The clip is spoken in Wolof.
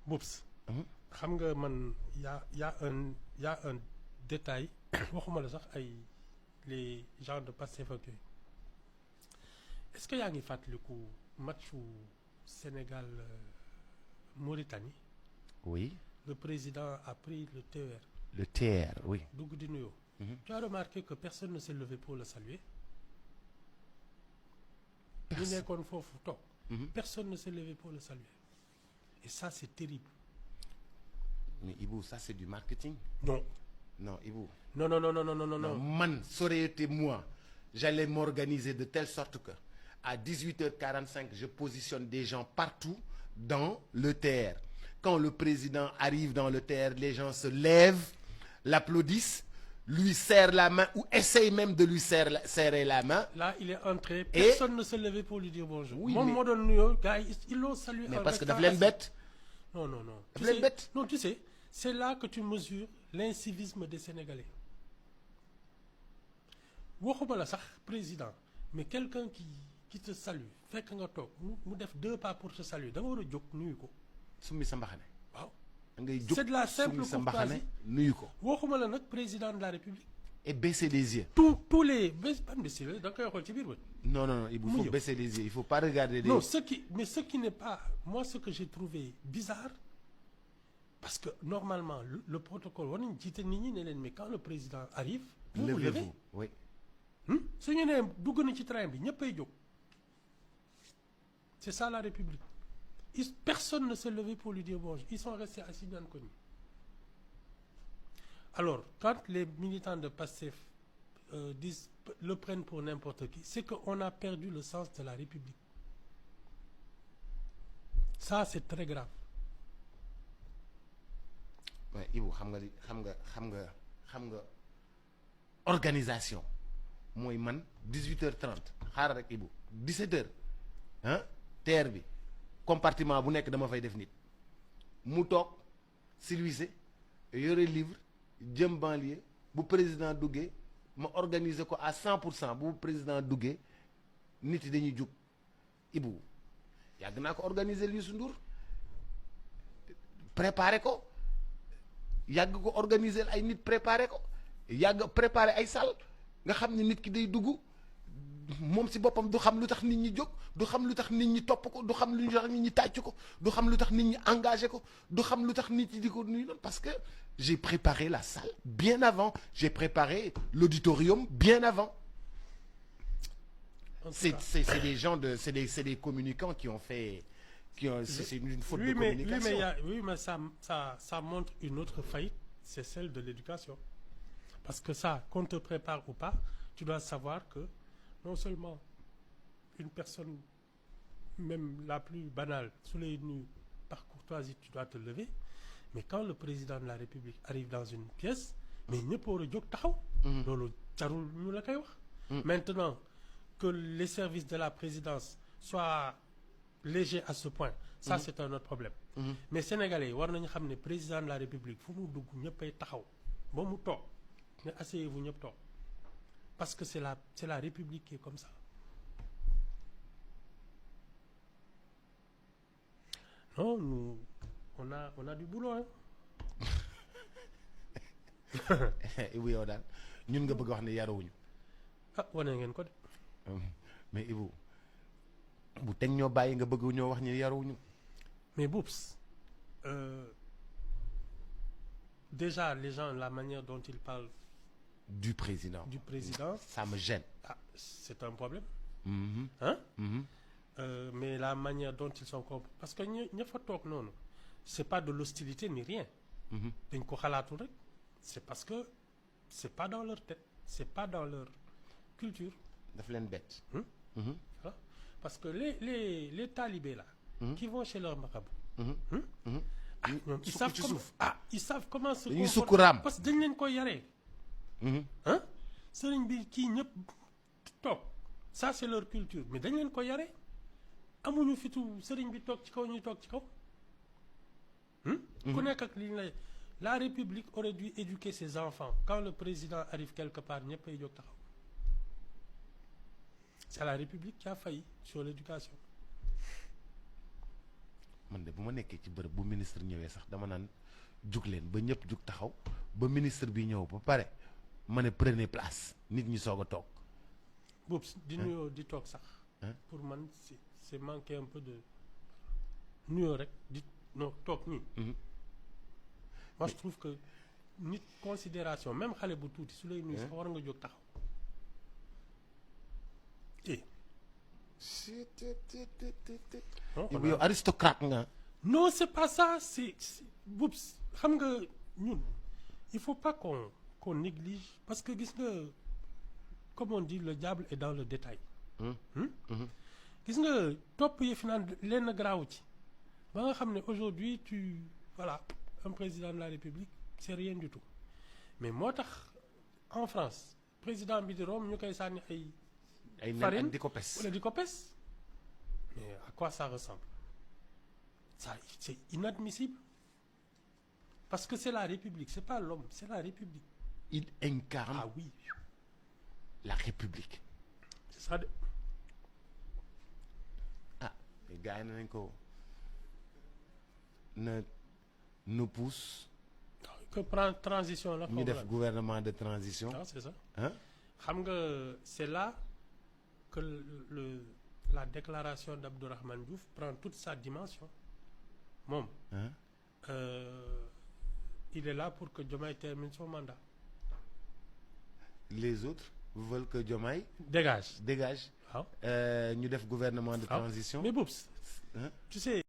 Boubs xam nga man y a un détail waxuma la sax ay les gens de Pastef ak yooyu est-ce que yaa ngi fàttaliku matchu Sénégal Mauritanie. Oui. Le président a pris le TER. Le TER, oui. dugg di nuyoo. Tu as remarqué que personne ne s'est levé pour le saluer. ñu nekkoon foofu toog. Personne ne s'est levé pour le saluer. Et ça, c'est terrible. Mais Ibou, ça c'est du marketing. Non. Non, Ibou. Non. Man, ça aurait été moi. J'allais m'organiser de telle sorte que à 18h45, je positionne des gens partout dans le TER. Quand le président arrive dans le TER, les gens se lèvent, l'applaudissent, lui serrent la main ou essayent même de lui serrer la main. Là, il est entré. Personne ne s'est levé pour lui dire bonjour. Oui, Mon mot de nuyoo, gars, ils l'ont salué. Mais parce que daf leen bett. Non. Daf leen bett. Non, tu sais, c'est là que tu mesures l'incivisme des Sénégalais. waxuma la sax président mais quelqu'un qui te salue fekk nga toog mu def 2 pas pour te saluer da nga war a jóg nuyu ko. summi sa mbaxane. waaw. ngay jóg c'est de la simple summi sa mbaxane nuyu ko. waxuma la nag président de la République. Et baisser les yeux. tous les ban baisser da nga koy xool ci biir bët. Non, il faut baisser les yeux, il faut pas regarder les... Non, ce qui n'est pas... Moi, ce que j'ai trouvé bizarre, parce que normalement, le protocole, on dit mais quand le président arrive, vous vous levez. Oui. C'est ça la République. Personne ne s'est levé pour lui dire bonjour. Ils sont restés assis bien connus. Alors, quand les militants de PASTEF le prennent pour n'importe qui, c'est qu'on a perdu le sens de la République. Ça, c'est très grave. Ouais, Ibou, xam nga organisation mooy man 18h30 xaaral rek Ibou 17h TER bi compartiment bu nekk dama fay def nit mu toog silvissé yore livre jëm banlieue bu président duggee ma organiser ko à 100% bu président duggee nit yi dañuy jug Ibou yàgg naa ko organiser Youssou Ndour préparer ko yàgg ko organiser ay nit préparer ko yàgg préparer ay salle nga xam ne nit ki day dugg moom si boppam du xam lu tax nit ñi jóg du xam lu tax nit ñi topp ko du xam lu tax nit ñi tàcc ko du xam lu tax nit ñi engagé ko du xam lu tax nit ñi di ko nuyu noonu parce que j'ai préparé la salle bien avant j'ai préparé l'auditorium bien avant. C'est des gens c'est des communicants qui ont fait c'est une faute de communication. Mais ça montre une autre faillite, c'est celle de l'éducation. Parce que ça, qu'on te prépare ou pas, tu dois savoir que non seulement une personne, même la plus banale, sous les nues, par courtoisie, tu dois te lever, mais quand le président de la République arrive dans une pièce, mais il n'y a pas de taxaw. Maintenant que les services de la présidence soient léger à ce point, ça c'est un autre problème. Mais Sénégalais war nañu xam ne président de la République fu mu dugg ñëppay taxaw ba mu toog ne asseyez-vous ñëpp toog parce que c'est la République qui est comme ça. Non, nous on a du boulot hein. Ibou yow daal ñun nga bëgg wax ne yarawuñu. Ah wane ngeen ko de. Mais Ibou bu teg ñoo bàyyi nga bëgg ñoo wax ñu yaruñu. Mais Boubs déjà les gens la manière dont ils parlent du président ça me gêne. Ah, c'est un problème. Mais la manière dont ils sont parce que ña fa toog noonu c'est pas de l'hostilité ni rien. dañ ko xalaatul rek c'est parce que c'est pas dans leur tête c'est pas dans leur culture. daf leen bett. Voilà. Parce que les talibés là, qui vont chez leur marabout, ils savent comment se comporter. Parce que dañ leen koy yaree. Sëriñ bi kii ñëpp toog ça c'est leur culture mais dañ leen koy yaree amuñu fitu sëriñ bi toog ci kaw ñuy toog ci kaw. ku nekk ak li ñu lay la République aurait dû éduquer ses enfants quand le président arrive quelque part ñëpp ay jóg taxaw. C'est la République qui a failli sur l'éducation. man de bu ma nekkee ci bërëb bu ministre ñëwee sax dama naan jug leen ba ñëpp jug taxaw ba ministre bi ñëw ba pare ma ne prenez place nit ñi soog a toog. boobu di nuyoo di toog sax. pour man c'est manquer un peu de nuyoo rek di non toog nii. moi je trouve que nit considération même xale bu tuuti su lay nuyu sax war nga jóg taxaw. yow aristocrate nga. non c'est pas ça c'est boobu xam nga ñun il faut pas qu'on néglige parce que gis nga comme on dit le diable est dans le détail. gis nga topp yi fi naan lenn garaaw ci ba nga xam ne aujourd'hui voilà un président de la République c'est rien du tout mais moo tax en France président bi di Rome ñu koy sànni ay farine di ko pes wala di ko pes mais à quoi ça ressemble ça c'est inadmissible parce que c'est la République c'est pas l'homme c'est la République. Il incarne ah oui la République. c'est ça de. gars yi nañ ko na pousse. que transition la. ñu def gouvernement de transition. ah c'est ça. xam nga c'est là que la déclaration d'Abdourahmane Diouf prend toute sa dimension moom. Il est là pour que Diomaye termine son mandat. Les autres veulent que Diomaye dégage. waaw ñu def gouvernement de transition. mais boobu tu sais.